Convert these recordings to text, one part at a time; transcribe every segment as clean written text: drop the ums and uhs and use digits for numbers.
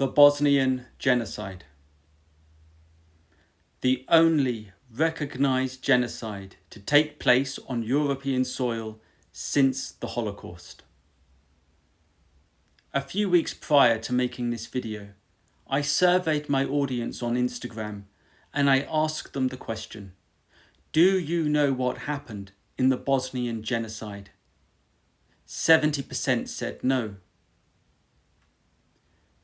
The Bosnian Genocide. The only recognised genocide to take place on European soil since the Holocaust. A few weeks prior to making this video, I surveyed my audience on Instagram and I asked them the question, do you know what happened in the Bosnian genocide? 70% said no.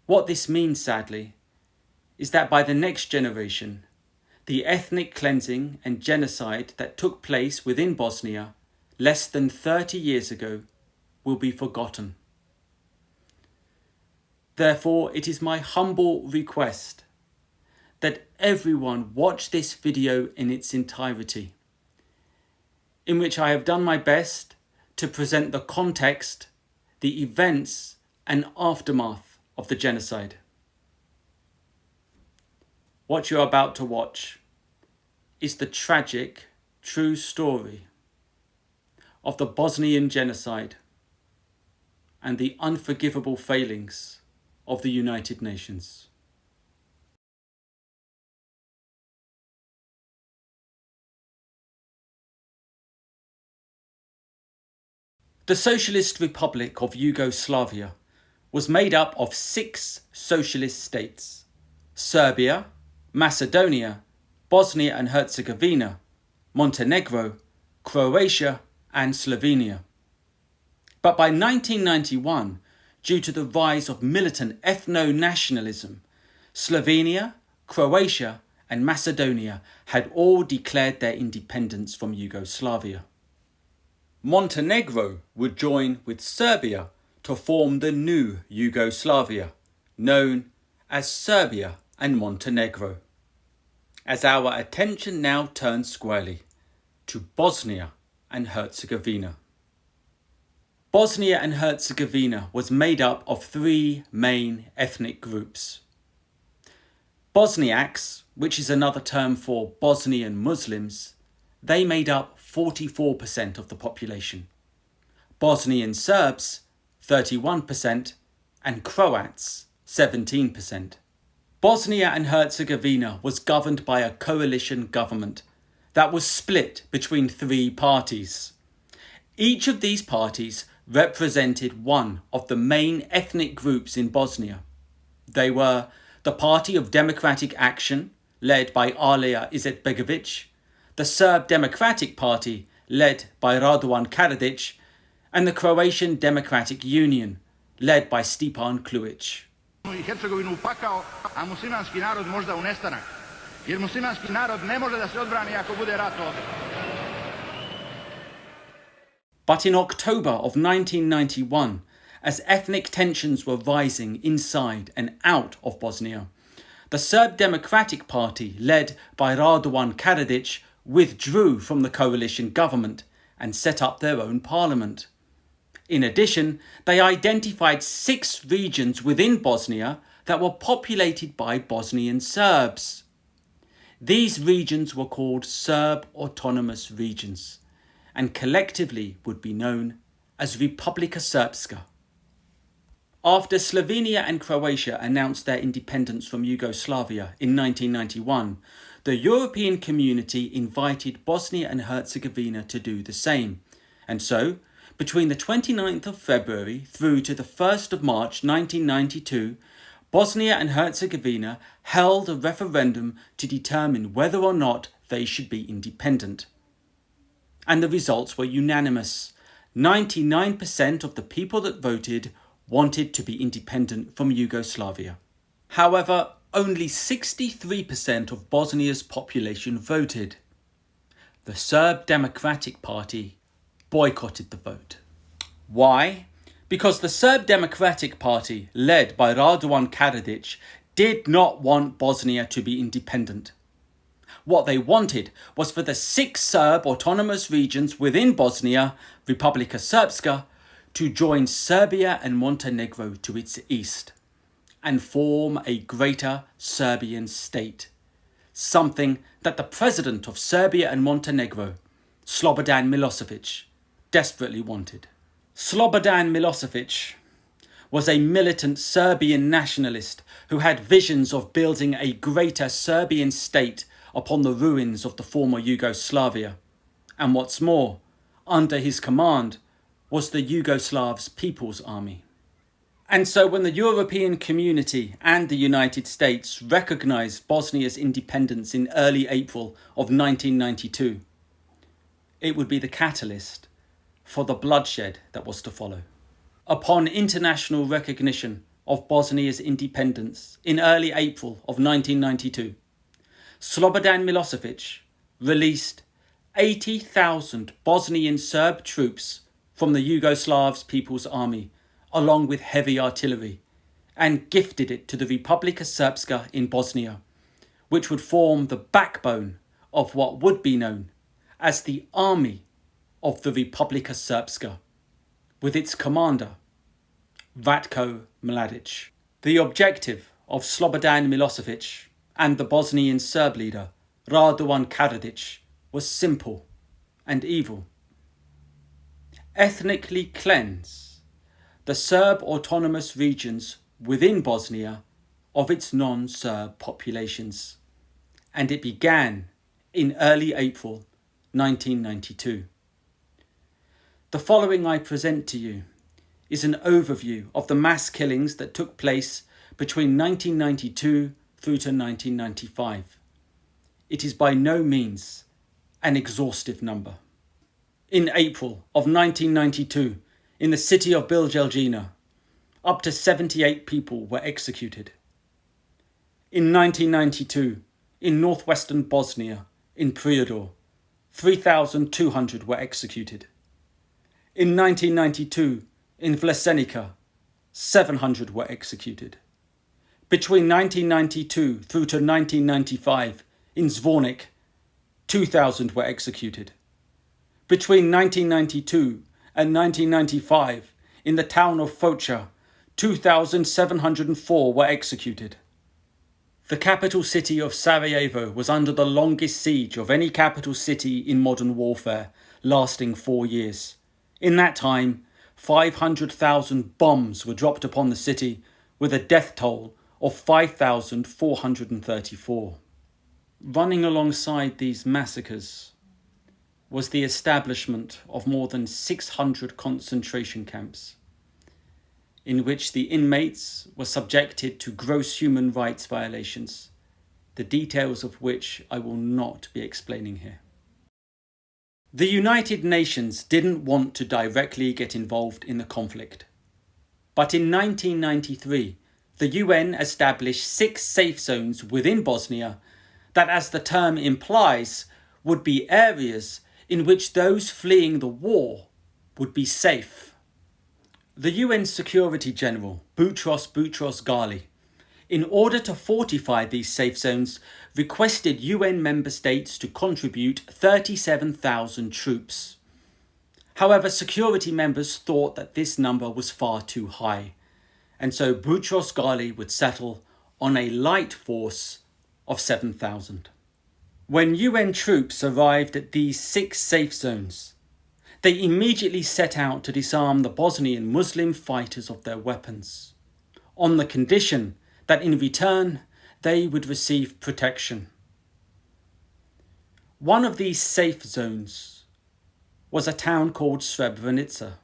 What this means, sadly, is that by the next generation, the ethnic cleansing and genocide that took place within Bosnia less than 30 years ago will be forgotten. Therefore, it is my humble request that everyone watch this video in its entirety, in which I have done my best to present the context, the events and aftermath of the genocide. What you're about to watch is the tragic, true story of the Bosnian genocide and the unforgivable failings of the United Nations. The Socialist Republic of Yugoslavia was made up of 6 socialist states: Serbia, Macedonia, Bosnia and Herzegovina, Montenegro, Croatia and Slovenia. But by 1991, due to the rise of militant ethno-nationalism, Slovenia, Croatia and Macedonia had all declared their independence from Yugoslavia. Montenegro would join with Serbia to form the new Yugoslavia, known as Serbia and Montenegro. As our attention now turns squarely to Bosnia and Herzegovina. Bosnia and Herzegovina was made up of 3 main ethnic groups. Bosniaks, which is another term for Bosnian Muslims, they made up 44% of the population. Bosnian Serbs, 31%, and Croats, 17%. Bosnia and Herzegovina was governed by a coalition government that was split between 3 parties. Each of these parties represented one of the main ethnic groups in Bosnia. They were the Party of Democratic Action, led by Alija Izetbegović, the Serb Democratic Party, led by Radovan Karadzic, and the Croatian Democratic Union, led by Stipan Kljuić. Hercegovinu u pakao, a muslimanski narod možda u nestanak. Jer muslimanski narod ne može da se odbrani ako bude rat ovdje. But in October of 1991, as ethnic tensions were rising inside and out of Bosnia, the Serb Democratic Party, led by Radovan Karadzic, withdrew from the coalition government and set up their own parliament. In addition, they identified 6 regions within Bosnia that were populated by Bosnian Serbs. These regions were called Serb Autonomous Regions and collectively would be known as Republika Srpska. After Slovenia and Croatia announced their independence from Yugoslavia in 1991, the European community invited Bosnia and Herzegovina to do the same. And so, between the 29th of February through to the 1st of March 1992, Bosnia and Herzegovina held a referendum to determine whether or not they should be independent. And the results were unanimous. 99% of the people that voted wanted to be independent from Yugoslavia. However, only 63% of Bosnia's population voted. The Serb Democratic Party boycotted the vote. Why? Because the Serb Democratic Party, led by Radovan Karadzic, did not want Bosnia to be independent. What they wanted was for the 6 Serb autonomous regions within Bosnia, Republika Srpska, to join Serbia and Montenegro to its east and form a greater Serbian state, something that the president of Serbia and Montenegro, Slobodan Milosevic, desperately wanted. Slobodan Milosevic was a militant Serbian nationalist who had visions of building a greater Serbian state upon the ruins of the former Yugoslavia. And what's more, under his command was the Yugoslavs People's Army. And so when the European community and the United States recognised Bosnia's independence in early April of 1992, it would be the catalyst for the bloodshed that was to follow. Upon international recognition of Bosnia's independence in early April of 1992, Slobodan Milosevic released 80,000 Bosnian Serb troops from the Yugoslavs People's Army, along with heavy artillery, and gifted it to the Republika Srpska in Bosnia, which would form the backbone of what would be known as the Army of the Republika Srpska, with its commander, Ratko Mladic. The objective of Slobodan Milosevic and the Bosnian Serb leader, Radovan Karadzic, was simple and evil. Ethnically cleanse the Serb autonomous regions within Bosnia of its non-Serb populations, and it began in early April 1992. The following I present to you is an overview of the mass killings that took place between 1992 through to 1995. It is by no means an exhaustive number. In April of 1992, in the city of Biljeljina, up to 78 people were executed. In 1992, in northwestern Bosnia, in Prijedor, 3,200 were executed. In 1992, in Srebrenica, 700 were executed. Between 1992 through to 1995, in Zvornik, 2,000 were executed. Between 1992 and 1995, in the town of Foča, 2,704 were executed. The capital city of Sarajevo was under the longest siege of any capital city in modern warfare, lasting 4 years. In that time, 500,000 bombs were dropped upon the city, with a death toll of 5,434. Running alongside these massacres was the establishment of more than 600 concentration camps, in which the inmates were subjected to gross human rights violations, the details of which I will not be explaining here. The United Nations didn't want to directly get involved in the conflict, but in 1993, the UN established 6 safe zones within Bosnia that, as the term implies, would be areas in which those fleeing the war would be safe. The UN Security General, Boutros Ghali, in order to fortify these safe zones, requested UN member states to contribute 37,000 troops. However, security members thought that this number was far too high, and so Boutros Ghali would settle on a light force of 7,000. When UN troops arrived at these 6 safe zones, they immediately set out to disarm the Bosnian Muslim fighters of their weapons, on the condition that in return they would receive protection. One of these safe zones was a town called Srebrenica.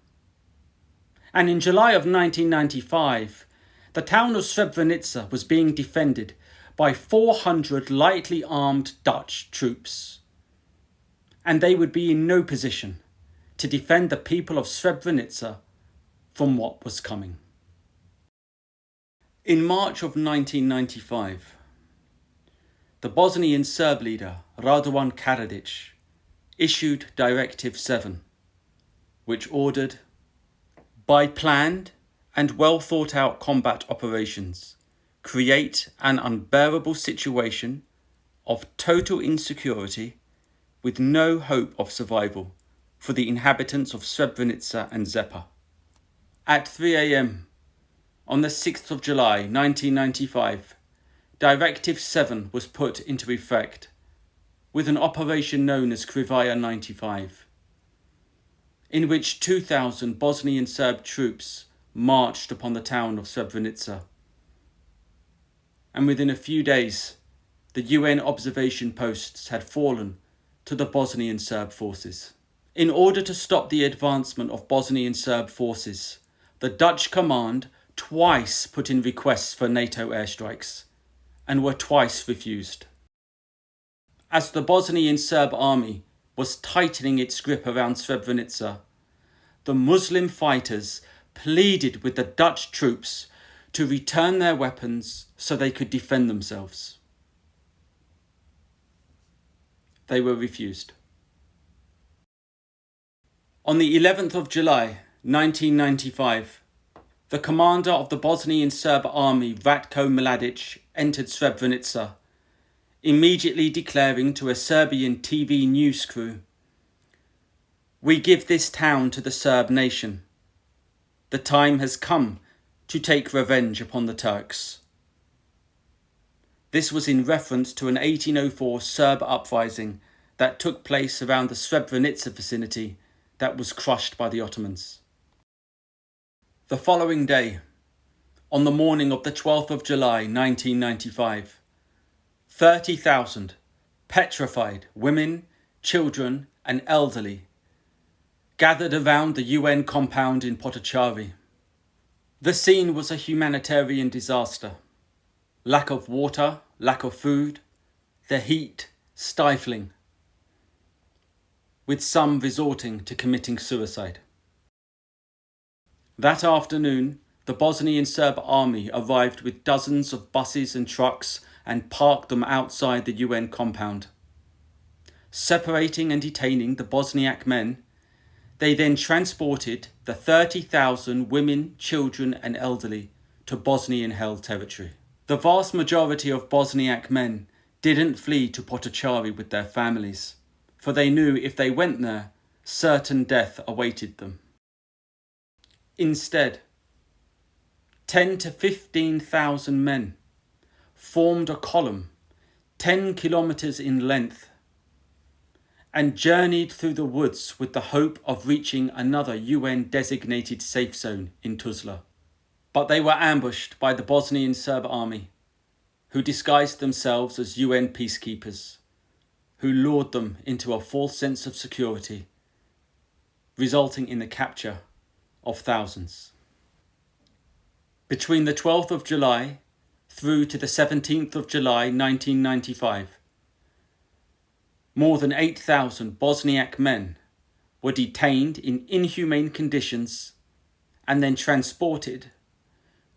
And in July of 1995, the town of Srebrenica was being defended by 400 lightly armed Dutch troops. And they would be in no position to defend the people of Srebrenica from what was coming. In March of 1995, the Bosnian Serb leader Radovan Karadzic issued Directive 7, which ordered, by planned and well thought out combat operations, create an unbearable situation of total insecurity with no hope of survival for the inhabitants of Srebrenica and Zepa. At 3 a.m. on the 6th of July 1995, Directive 7 was put into effect with an operation known as Krivaja 95, in which 2,000 Bosnian Serb troops marched upon the town of Srebrenica. And within a few days, the UN observation posts had fallen to the Bosnian Serb forces. In order to stop the advancement of Bosnian Serb forces, the Dutch command twice put in requests for NATO airstrikes and were twice refused. As the Bosnian Serb army was tightening its grip around Srebrenica, the Muslim fighters pleaded with the Dutch troops to return their weapons so they could defend themselves. They were refused. On the 11th of July 1995, the commander of the Bosnian Serb army, Ratko Mladic, entered Srebrenica, immediately declaring to a Serbian TV news crew, "We give this town to the Serb nation. The time has come to take revenge upon the Turks." This was in reference to an 1804 Serb uprising that took place around the Srebrenica vicinity that was crushed by the Ottomans. The following day, on the morning of the 12th of July 1995, 30,000 petrified women, children and elderly gathered around the UN compound in Potocari. The scene was a humanitarian disaster. Lack of water, lack of food, the heat stifling, with some resorting to committing suicide. That afternoon, the Bosnian Serb army arrived with dozens of buses and trucks and parked them outside the UN compound. Separating and detaining the Bosniak men, they then transported the 30,000 women, children and elderly to Bosnian-held territory. The vast majority of Bosniak men didn't flee to Potocari with their families, for they knew if they went there, certain death awaited them. Instead, 10 to 15,000 men formed a column 10 kilometers in length and journeyed through the woods with the hope of reaching another UN-designated safe zone in Tuzla. But they were ambushed by the Bosnian Serb army, who disguised themselves as UN peacekeepers, who lured them into a false sense of security, resulting in the capture of thousands. Between the 12th of July through to the 17th of July 1995, more than 8,000 Bosniak men were detained in inhumane conditions and then transported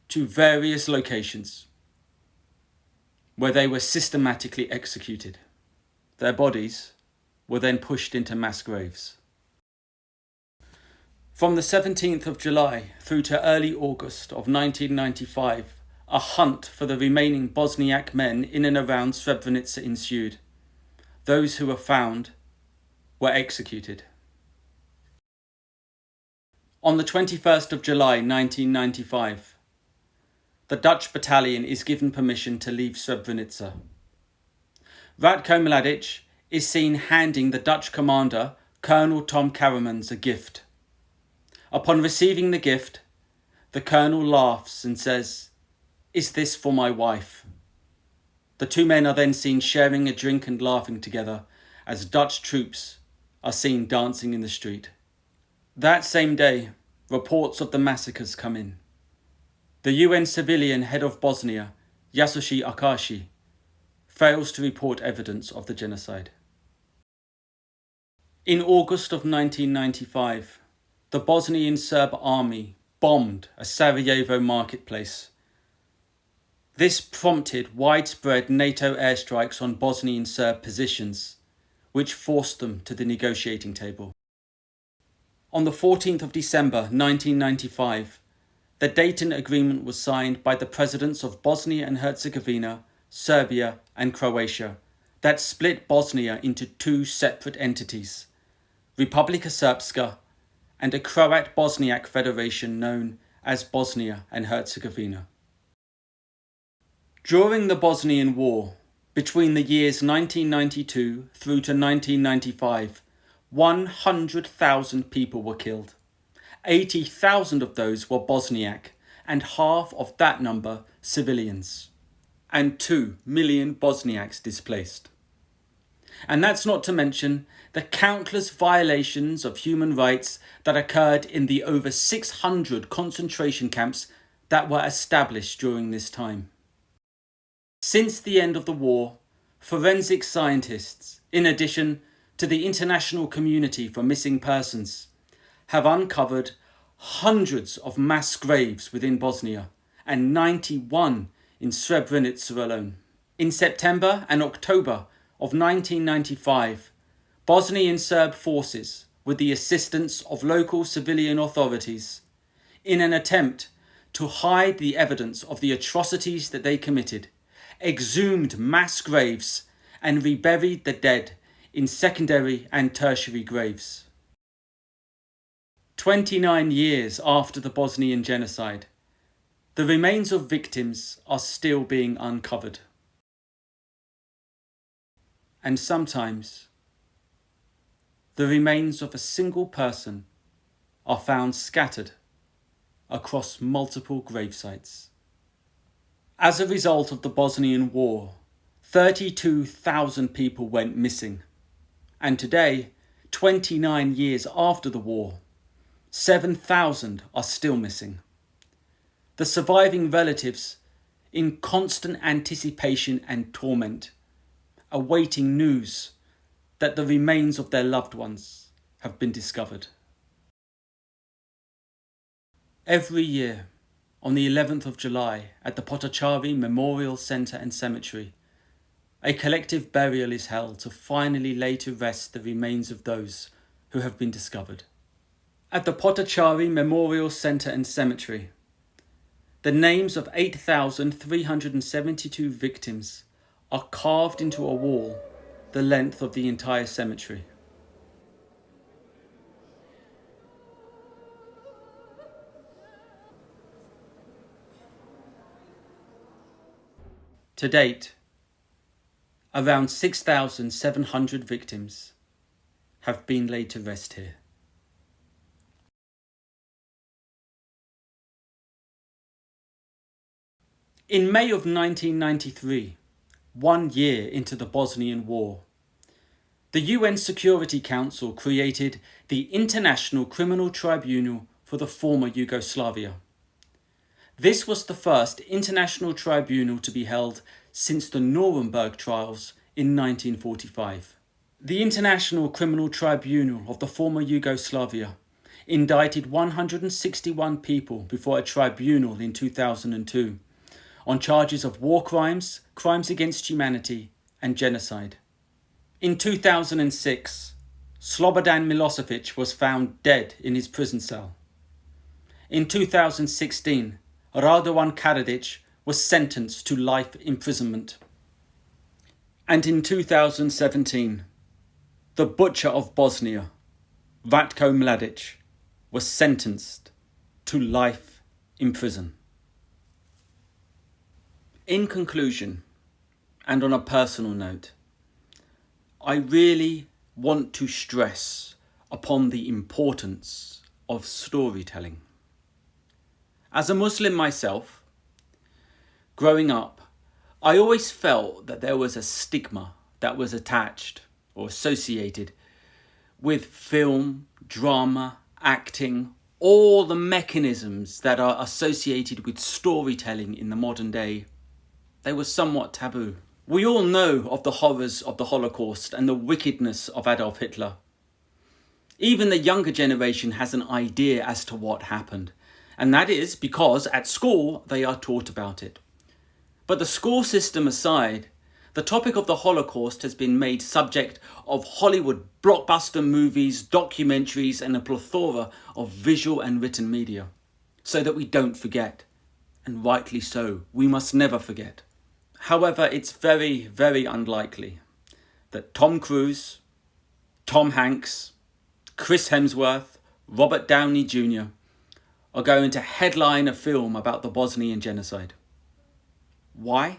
to various locations where they were systematically executed. Their bodies were then pushed into mass graves. From the 17th of July through to early August of 1995, a hunt for the remaining Bosniak men in and around Srebrenica ensued. Those who were found were executed. On the 21st of July 1995, the Dutch battalion is given permission to leave Srebrenica. Ratko Mladic is seen handing the Dutch commander, Colonel Tom Karaman's, a gift. Upon receiving the gift, the colonel laughs and says, "Is this for my wife?" The two men are then seen sharing a drink and laughing together as Dutch troops are seen dancing in the street. That same day, reports of the massacres come in. The UN civilian head of Bosnia, Yasushi Akashi, fails to report evidence of the genocide. In August of 1995, the Bosnian Serb army bombed a Sarajevo marketplace. This prompted widespread NATO airstrikes on Bosnian Serb positions, which forced them to the negotiating table. On the 14th of December 1995, the Dayton Agreement was signed by the presidents of Bosnia and Herzegovina, Serbia and Croatia that split Bosnia into two separate entities, Republika Srpska and a Croat Bosniak federation known as Bosnia and Herzegovina. During the Bosnian War, between the years 1992 through to 1995, 100,000 people were killed, 80,000 of those were Bosniak, and half of that number civilians, and 2 million Bosniaks displaced. And that's not to mention the countless violations of human rights that occurred in the over 600 concentration camps that were established during this time. Since the end of the war, forensic scientists, in addition to the international community for missing persons, have uncovered hundreds of mass graves within Bosnia and 91 in Srebrenica alone. In September and October of 1995, Bosnian Serb forces, with the assistance of local civilian authorities, in an attempt to hide the evidence of the atrocities that they committed, exhumed mass graves and reburied the dead in secondary and tertiary graves. 29 years after the Bosnian genocide, the remains of victims are still being uncovered. And sometimes, the remains of a single person are found scattered across multiple gravesites. As a result of the Bosnian War, 32,000 people went missing. And today, 29 years after the war, 7,000 are still missing. The surviving relatives, in constant anticipation and torment, awaiting news that the remains of their loved ones have been discovered. Every year, on the 11th of July, at the Potocari Memorial Centre and Cemetery, a collective burial is held to finally lay to rest the remains of those who have been discovered. At the Potocari Memorial Centre and Cemetery, the names of 8,372 victims are carved into a wall the length of the entire cemetery. To date, around 6,700 victims have been laid to rest here. In May of 1993, 1 year into the Bosnian War, the UN Security Council created the International Criminal Tribunal for the former Yugoslavia. This was the first international tribunal to be held since the Nuremberg trials in 1945. The International Criminal Tribunal of the former Yugoslavia indicted 161 people before a tribunal in 2002 on charges of war crimes, crimes against humanity, and genocide. In 2006, Slobodan Milosevic was found dead in his prison cell. In 2016, Radovan Karadzic was sentenced to life imprisonment. And in 2017, the butcher of Bosnia, Ratko Mladic, was sentenced to life in prison. In conclusion, and on a personal note, I really want to stress upon the importance of storytelling. As a Muslim myself, growing up, I always felt that there was a stigma that was attached or associated with film, drama, acting, all the mechanisms that are associated with storytelling in the modern day. They were somewhat taboo. We all know of the horrors of the Holocaust and the wickedness of Adolf Hitler. Even the younger generation has an idea as to what happened, and that is because at school they are taught about it. But the school system aside, the topic of the Holocaust has been made subject of Hollywood blockbuster movies, documentaries, and a plethora of visual and written media, so that we don't forget. And rightly so, we must never forget. However, it's very, very unlikely that Tom Cruise, Tom Hanks, Chris Hemsworth, Robert Downey Jr. are going to headline a film about the Bosnian genocide. Why?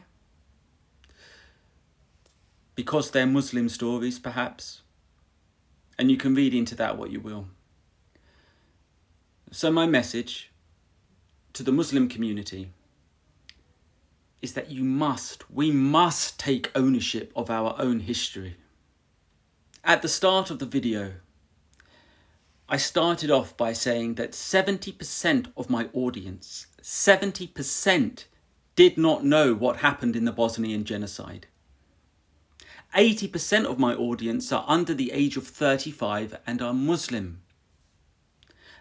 Because they're Muslim stories, perhaps. And you can read into that what you will. So my message to the Muslim community is that we must take ownership of our own history. At the start of the video, I started off by saying that 70% of my audience, 70% did not know what happened in the Bosnian genocide. 80% of my audience are under the age of 35 and are Muslim.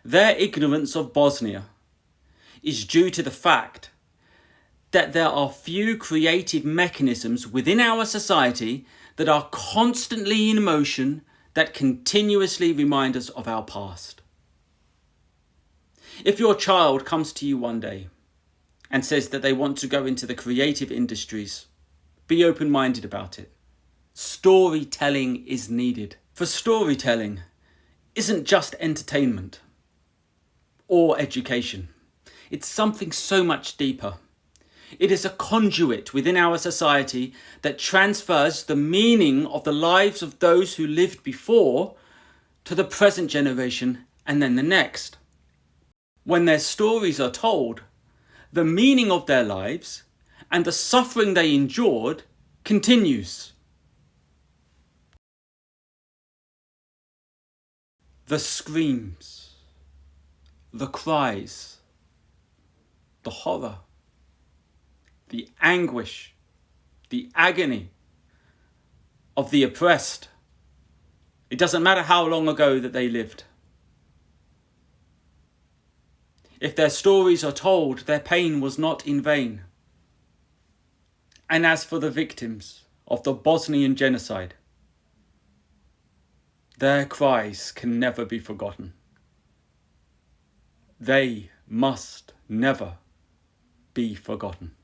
Their ignorance of Bosnia is due to the fact that there are few creative mechanisms within our society that are constantly in motion that continuously remind us of our past. If your child comes to you one day and says that they want to go into the creative industries, be open-minded about it. Storytelling is needed. For storytelling isn't just entertainment or education. It's something so much deeper. It is a conduit within our society that transfers the meaning of the lives of those who lived before to the present generation and then the next. When their stories are told, the meaning of their lives and the suffering they endured continues. The screams, the cries, the horror, the anguish, the agony of the oppressed. It doesn't matter how long ago that they lived. If their stories are told, their pain was not in vain. And as for the victims of the Bosnian genocide, their cries can never be forgotten. They must never be forgotten.